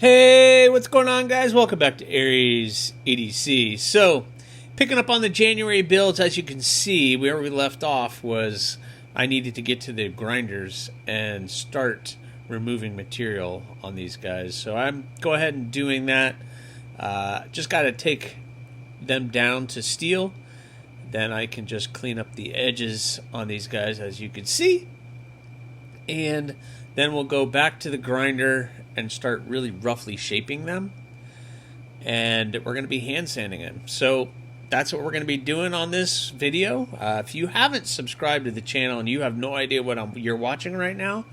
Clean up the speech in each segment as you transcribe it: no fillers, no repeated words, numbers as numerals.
Hey, what's going on, guys? Welcome back to AriesEDC. So, picking up on the January builds, as you can see, where we left off was I needed to get to the grinders and start removing material on these guys. So I'm go ahead and doing that. Just got to take them down to steel. Then I can just clean up the edges on these guys, as you can see. And then we'll go back to the grinder and start really roughly shaping them. And we're going to be hand sanding them. So that's what we're going to be doing on this video. If you haven't subscribed to the channel and you have no idea what you're watching right now,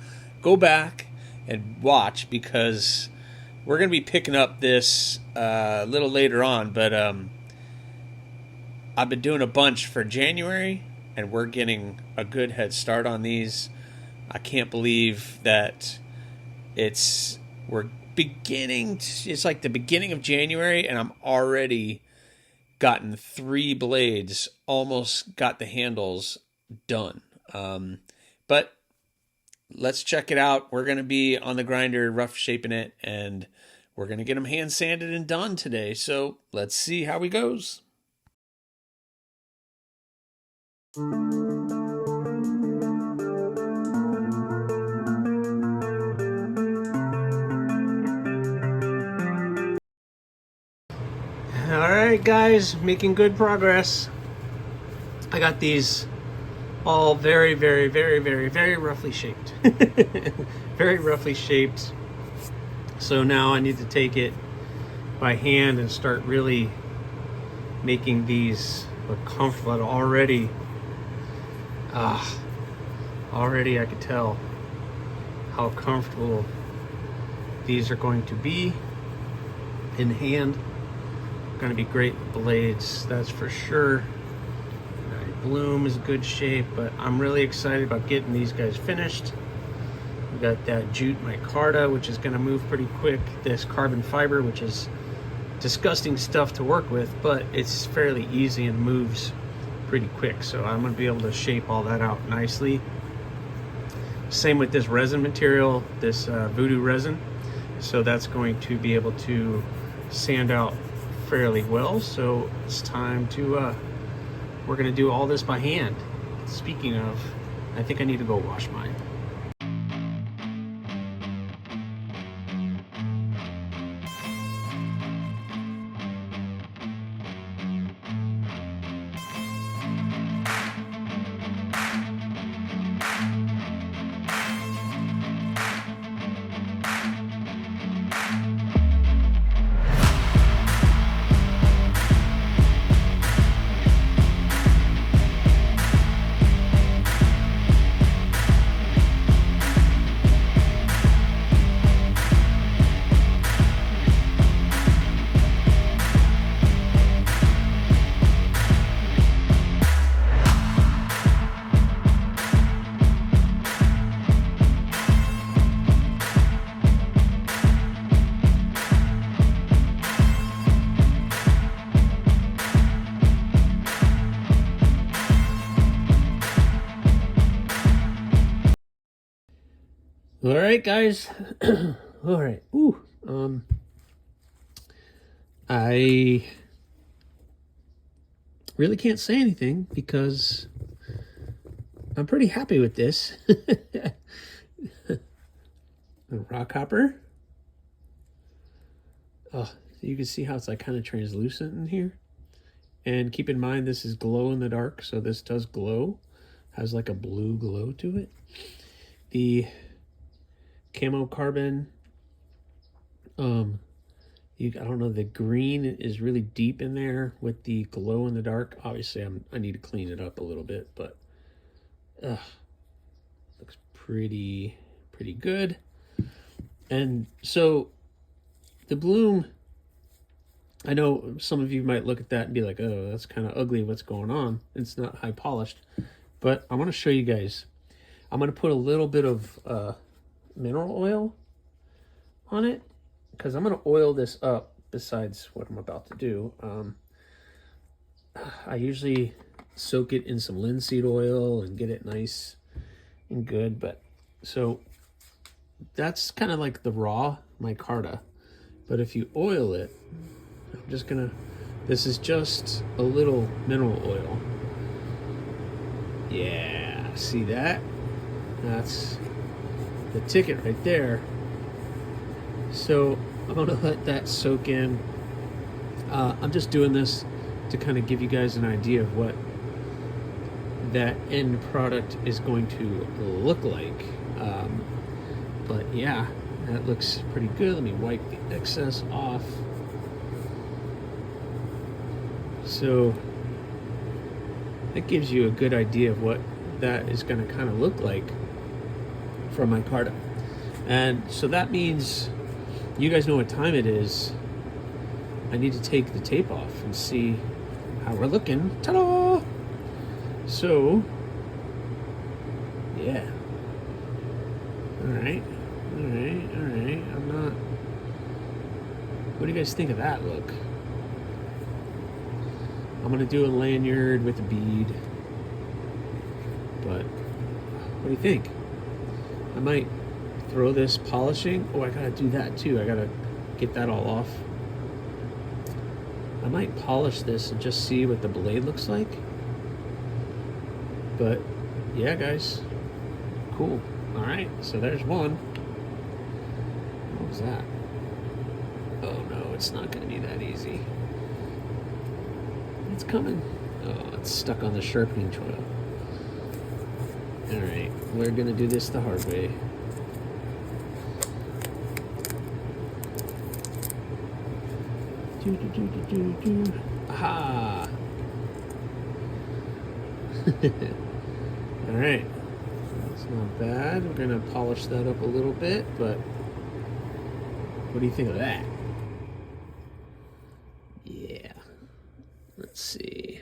go back and watch, because we're going to be picking up this a little later on. But I've been doing a bunch for January, and we're getting a good head start on these. I can't believe that we're beginning. It's like the beginning of January, and I'm already gotten 3 blades, almost got the handles done. But let's check it out. We're going to be on the grinder, rough shaping it, and we're going to get them hand sanded and done today. So let's see how it goes. Alright guys, making good progress. I got these all very roughly shaped. Very roughly shaped. So now I need to take it by hand and start really making these look comfortable. Already I could tell how comfortable these are going to be in hand. Going to be great blades, that's for sure. Bloom is good shape, but I'm really excited about getting these guys finished. We got that jute micarta, which is going to move pretty quick. This carbon fiber, which is disgusting stuff to work with, but it's fairly easy and moves pretty quick. So I'm going to be able to shape all that out nicely. Same with this resin material, this voodoo resin. So that's going to be able to sand out fairly well. So it's time to we're gonna do all this by hand. Speaking of, I think I need to go wash mine. All right, guys. All right. Ooh. I really can't say anything because I'm pretty happy with this. The rock hopper. Oh, you can see how it's like kind of translucent in here. And keep in mind, this is glow in the dark, so this does glow. Has like a blue glow to it. The camo carbon, I don't know, the green is really deep in there with the glow in the dark. Obviously I need to clean it up a little bit, but looks pretty good. And so the bloom, I know some of you might look at that and be like, oh, that's kind of ugly, what's going on? It's not high polished. But I want to show you guys. I'm going to put a little bit of mineral oil on it, because I'm going to oil this up besides what I'm about to do. I usually soak it in some linseed oil and get it nice and good. But so that's kind of like the raw micarta. But if you oil it, I'm just gonna, this is just a little mineral oil. Yeah, see that? That's the ticket right there. So I'm gonna let that soak in. I'm just doing this to kind of give you guys an idea of what that end product is going to look like. But yeah, that looks pretty good. Let me wipe the excess off. So that gives you a good idea of what that is going to kind of look like from my card. And so that means you guys know what time it is. I need to take the tape off and see how we're looking. Ta-da! So, yeah. All right. I'm not... What do you guys think of that look? I'm going to do a lanyard with a bead. But, what do you think? I might throw this polishing. Oh, I got to do that too. I got to get that all off. I might polish this and just see what the blade looks like. But, yeah, guys. Cool. All right, so there's one. What was that? Oh, no, it's not going to be that easy. It's coming. Oh, it's stuck on the sharpening choil. All right, we're going to do this the hard way. Aha! All right. That's not bad. We're going to polish that up a little bit, but what do you think of that? Yeah. Let's see.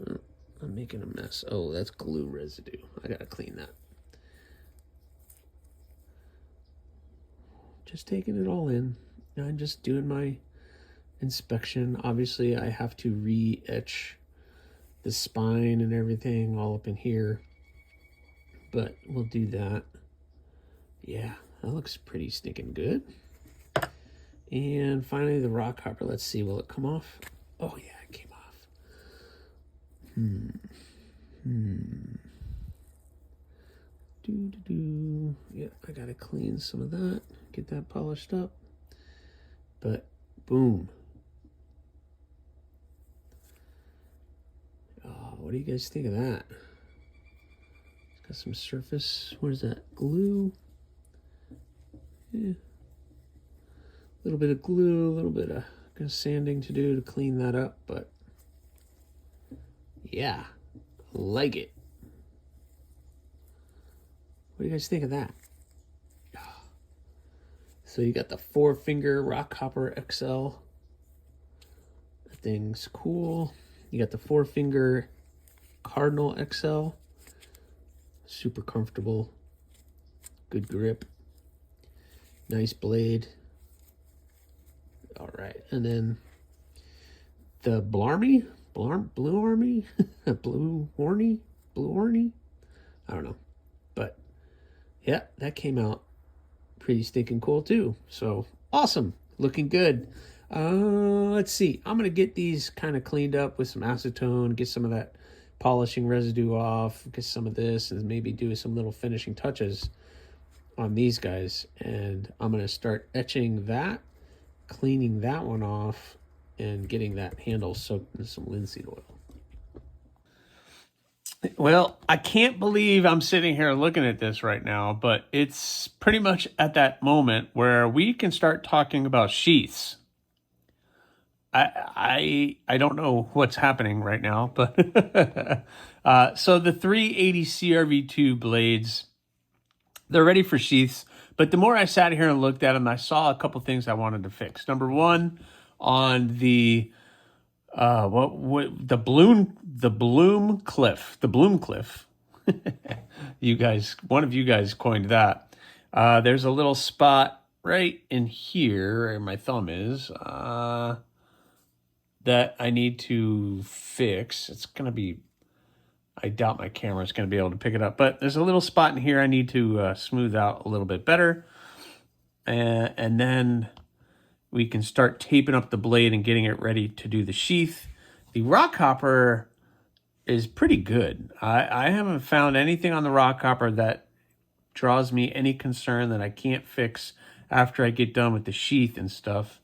Oh, I'm making a mess. Oh, that's glue residue. I got to clean that. Just taking it all in. I'm just doing my inspection. Obviously, I have to re-etch the spine and everything all up in here. But we'll do that. Yeah, that looks pretty stinking good. And finally, the rock hopper. Let's see, will it come off? Oh, yeah, it came off. Yeah, I gotta clean some of that. Get that polished up. But, boom. Oh, what do you guys think of that? Got some surface. Where's that? Glue. Yeah. A little bit of glue, a little bit of sanding to do to clean that up, but yeah, like it. What do you guys think of that? So you got the 4-finger rock hopper XL. That thing's cool. You got the 4-finger Cardinal XL. Super comfortable. Good grip. Nice blade. All right. And then the Blarmy? Blue Army? Blue Horny? I don't know. But yeah, that came out pretty stinking cool too. So awesome. Looking good. Let's see. I'm going to get these kind of cleaned up with some acetone, get some of that polishing residue off, get some of this, and maybe do some little finishing touches on these guys. And I'm going to start etching that, cleaning that one off, and getting that handle soaked in some linseed oil. Well, I can't believe I'm sitting here looking at this right now, but it's pretty much at that moment where we can start talking about sheaths. I don't know what's happening right now, but so the 380 CRV2 blades, they're ready for sheaths. But the more I sat here and looked at them, I saw a couple things I wanted to fix. Number one, on the the bloom cliff. You guys, one of you guys coined that. There's a little spot right in here where my thumb is. That I need to fix. It's going to be, I doubt my camera is going to be able to pick it up, but there's a little spot in here I need to smooth out a little bit better. And then we can start taping up the blade and getting it ready to do the sheath. The rock hopper is pretty good. I haven't found anything on the rock hopper that draws me any concern that I can't fix after I get done with the sheath and stuff.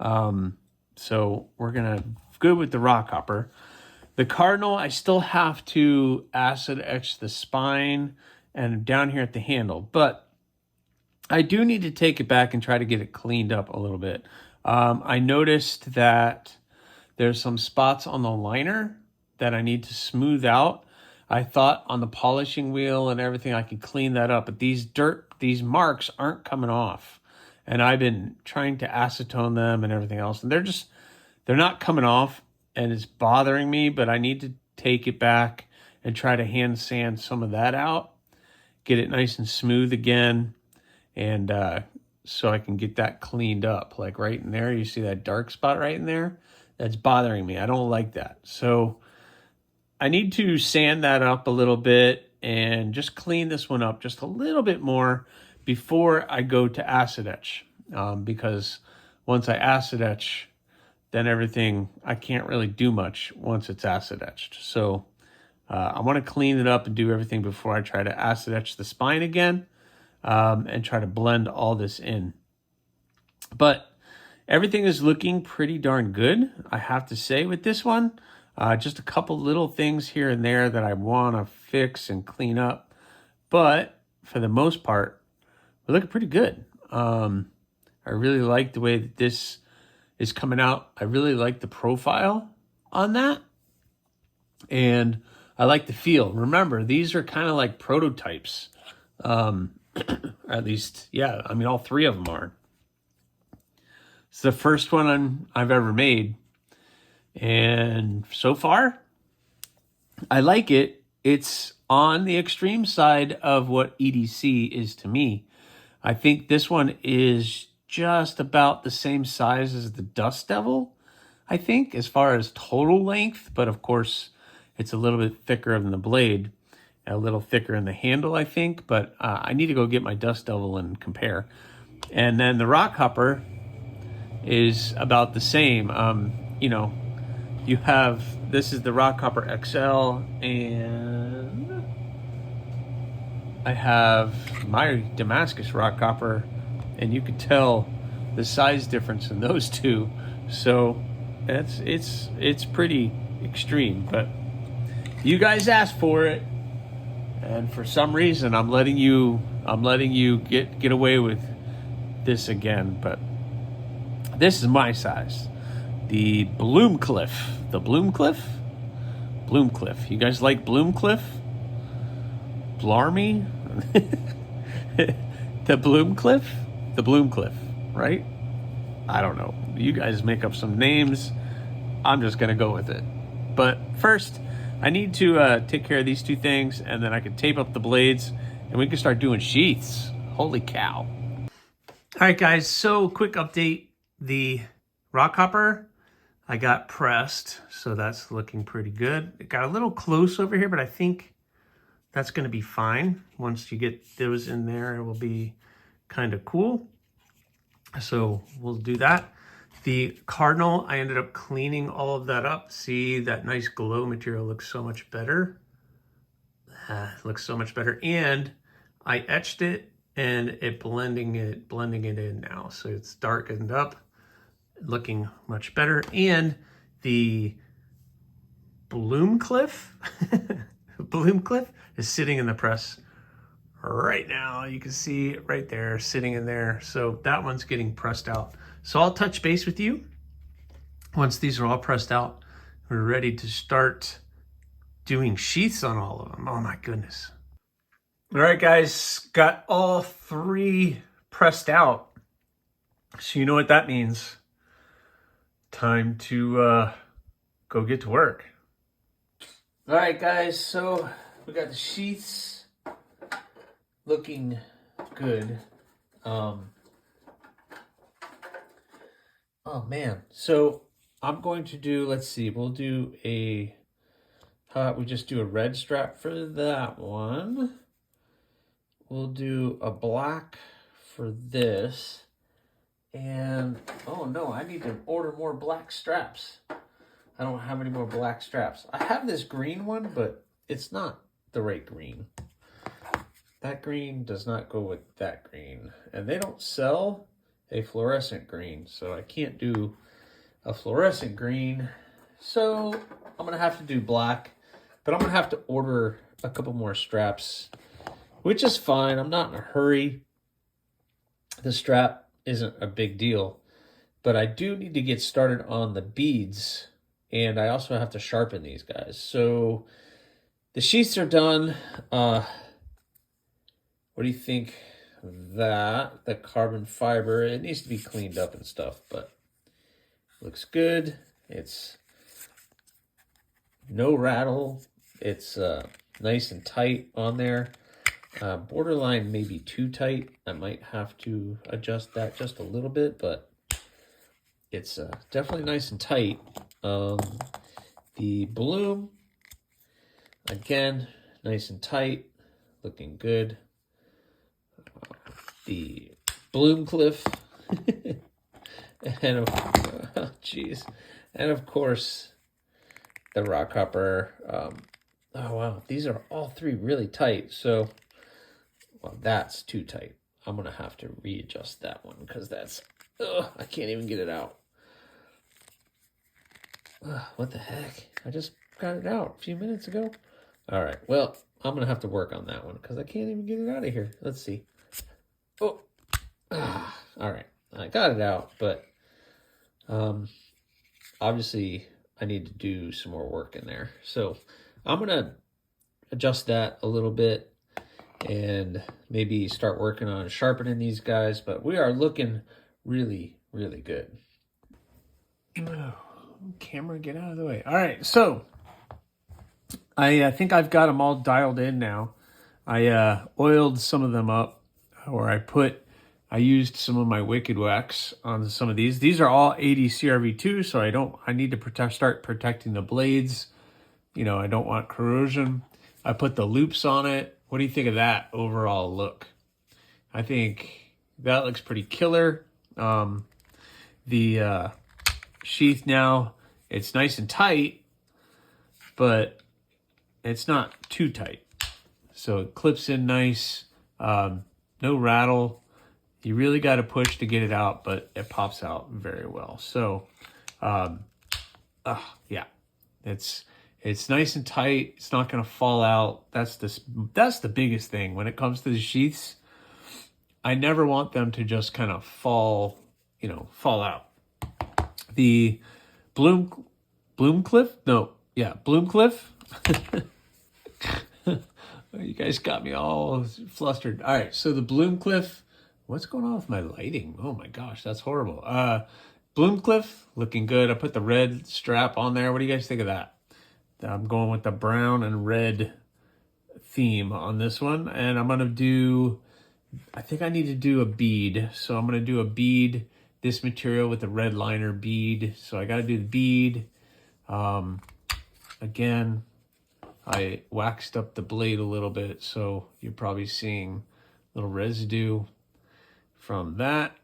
So we're gonna good with the rock hopper. The Cardinal, I still have to acid etch the spine and down here at the handle, but I do need to take it back and try to get it cleaned up a little bit. I noticed that there's some spots on the liner that I need to smooth out. I thought on the polishing wheel and everything I could clean that up, but these marks aren't coming off. And I've been trying to acetone them and everything else, and they're not coming off, and it's bothering me, but I need to take it back and try to hand sand some of that out, get it nice and smooth again, and so I can get that cleaned up. Like right in there, you see that dark spot right in there? That's bothering me. I don't like that. So I need to sand that up a little bit and just clean this one up just a little bit more before I go to acid etch. Because once I acid etch, then everything, I can't really do much once it's acid etched. So I want to clean it up and do everything before I try to acid etch the spine again, and try to blend all this in. But everything is looking pretty darn good, I have to say, with this one. Just a couple little things here and there that I want to fix and clean up. But for the most part, we're looking pretty good. I really like the way that this is coming out. I really like the profile on that. And I like the feel. Remember, these are kind of like prototypes. At least, yeah, I mean, all three of them are. It's the first one I've ever made. And so far, I like it. It's on the extreme side of what EDC is to me. I think this one is just about the same size as the Dust Devil, I think, as far as total length. But of course, it's a little bit thicker than the blade, a little thicker in the handle, I think. But I need to go get my Dust Devil and compare. And then the Rock Hopper is about the same. You know, you have, this is the Rock Hopper XL, and I have my Damascus Rock Hopper, and you could tell the size difference in those two. So it's pretty extreme, but you guys asked for it, and for some reason I'm letting you get away with this again. But this is my size. The Bloomcliff. You guys like Bloomcliff? Blarmy? The Bloomcliff, right? I don't know. You guys make up some names. I'm just going to go with it. But first, I need to take care of these two things, and then I can tape up the blades, and we can start doing sheaths. Holy cow. All right, guys, so quick update. The Rock Hopper, I got pressed, so that's looking pretty good. It got a little close over here, but I think that's going to be fine. Once you get those in there, it will be kind of cool. So we'll do that. The Cardinal, I ended up cleaning all of that up. See, that nice glow material looks so much better. Looks so much better. And I etched it, and it blending it in now. So it's darkened up, looking much better. And the Bloomcliff is sitting in the press right now. You can see it right there, sitting in there. So that one's getting pressed out. So I'll touch base with you once these are all pressed out. We're ready to start doing sheaths on all of them. Oh my goodness. All right, guys, got all three pressed out. So you know what that means. Time to go get to work. All right, guys, so we got the sheaths looking good. Oh man, so I'm going to do, let's see, we'll do a, we just do a red strap for that one. We'll do a black for this, And, oh no, I need to order more black straps. I don't have any more black straps. I have this green one, but it's not the right green. That green does not go with that green. And they don't sell a fluorescent green, so I can't do a fluorescent green. So I'm going to have to do black, but I'm going to have to order a couple more straps, which is fine. I'm not in a hurry. The strap isn't a big deal, but I do need to get started on the beads, and I also have to sharpen these guys. So the sheaths are done. What do you think of that? The carbon fiber, it needs to be cleaned up and stuff, but looks good. It's no rattle. It's nice and tight on there. Borderline maybe too tight. I might have to adjust that just a little bit, but it's definitely nice and tight. The bloom, again, nice and tight, looking good. The bloom cliff, and of course the rock hopper. Oh wow, these are all three really tight. So, well, that's too tight. I'm gonna have to readjust that one because that's, I can't even get it out. What the heck? I just got it out a few minutes ago. All right, well, I'm gonna have to work on that one because I can't even get it out of here. Let's see. Oh, all right, I got it out, but obviously I need to do some more work in there. So I'm gonna adjust that a little bit and maybe start working on sharpening these guys, but we are looking really, really good. Camera, get out of the way. All right, so I think I've got them all dialed in now. I oiled some of them up, or I used some of my Wicked Wax on some of these. These are all 80 CRV2, so I need to start protecting the blades. You know, I don't want corrosion. I put the loops on it. What do you think of that overall look? I think that looks pretty killer. The sheath now, it's nice and tight, but it's not too tight. So it clips in nice, no rattle. You really got to push to get it out, but it pops out very well. So, yeah, it's nice and tight. It's not going to fall out. That's the biggest thing when it comes to the sheaths. I never want them to just kind of fall out. The Bloom Cliff. You guys got me all flustered. All right, so the Bloom Cliff. What's going on with my lighting? Oh my gosh, that's horrible. Bloom Cliff, looking good. I put the red strap on there. What do you guys think of that? I'm going with the brown and red theme on this one. And I'm going to I think I need to do a bead. So I'm going to do a bead, this material with the red liner bead. So I got to do the bead. Again, I waxed up the blade a little bit, so you're probably seeing a little residue from that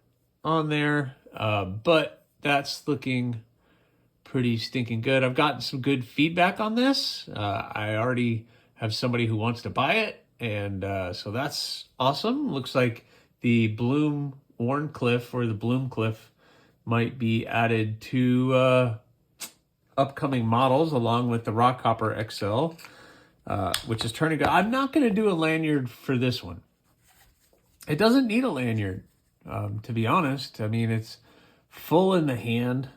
on there. But that's looking pretty stinking good. I've gotten some good feedback on this. I already have somebody who wants to buy it, and so that's awesome. Looks like the Bloom Worn Cliff or the Bloom Cliff might be added to upcoming models along with the Rock Hopper XL, which is turning good. I'm not going to do a lanyard for this one. It doesn't need a lanyard, to be honest. I mean, it's full in the hand,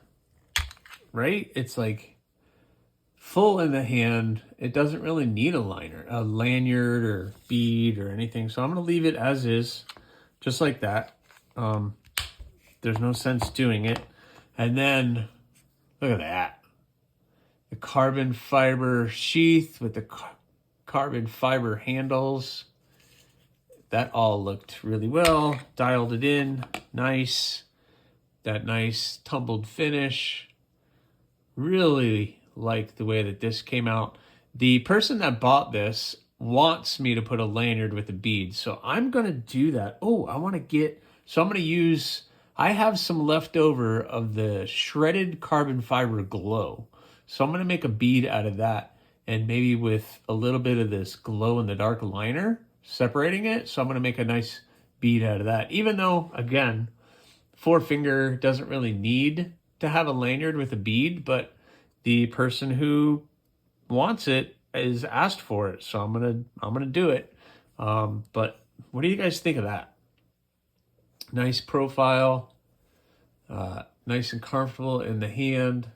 right? It's like full in the hand. It doesn't really need a lanyard or bead or anything. So I'm going to leave it as is, just like that. There's no sense doing it. And then, look at that. The carbon fiber sheath with the carbon fiber handles. That all looked really well. Dialed it in. Nice. That nice tumbled finish. Really like the way that this came out. The person that bought this wants me to put a lanyard with a bead. So I'm going to do that. Oh, I'm going to use I have some leftover of the shredded carbon fiber glow. So I'm going to make a bead out of that, and maybe with a little bit of this glow in the dark liner separating it. So I'm going to make a nice bead out of that. Even though, again, 4-finger doesn't really need to have a lanyard with a bead, but the person who wants it is asked for it. So I'm going to do it. But what do you guys think of that? Nice profile, nice and comfortable in the hand.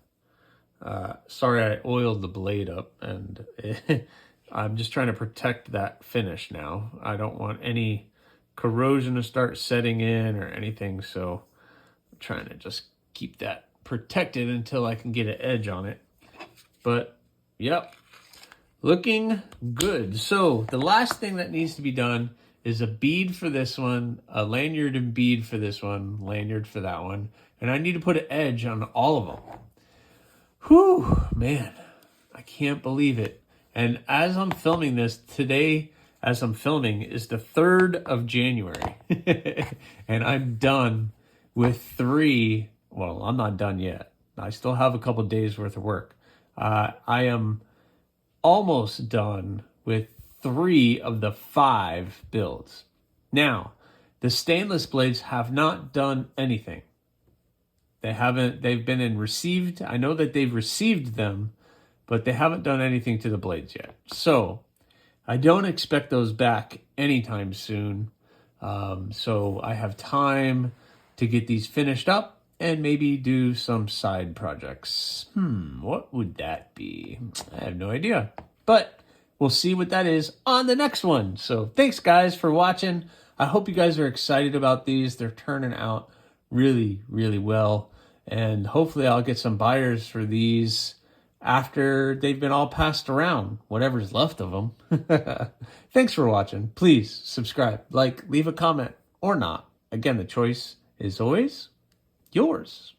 Sorry, I oiled the blade up, and I'm just trying to protect that finish now. I don't want any corrosion to start setting in or anything, so I'm trying to just keep that protected until I can get an edge on it. But, yep, looking good. So the last thing that needs to be done is a bead for this one, a lanyard and bead for this one, lanyard for that one, and I need to put an edge on all of them. Whew, man, I can't believe it. And as I'm filming this today, as I'm filming, is the 3rd of January. And I'm done with 3. Well, I'm not done yet. I still have a couple days worth of work. I am almost done with 3 of the 5 builds. Now, the stainless blades have not done anything. They've been in received. I know that they've received them, but they haven't done anything to the blades yet. So I don't expect those back anytime soon. So I have time to get these finished up and maybe do some side projects. What would that be? I have no idea, but we'll see what that is on the next one. So thanks guys for watching. I hope you guys are excited about these. They're turning out really, really well. And hopefully I'll get some buyers for these after they've been all passed around, whatever's left of them. Thanks for watching. Please subscribe, like, leave a comment, or not. Again, the choice is always yours.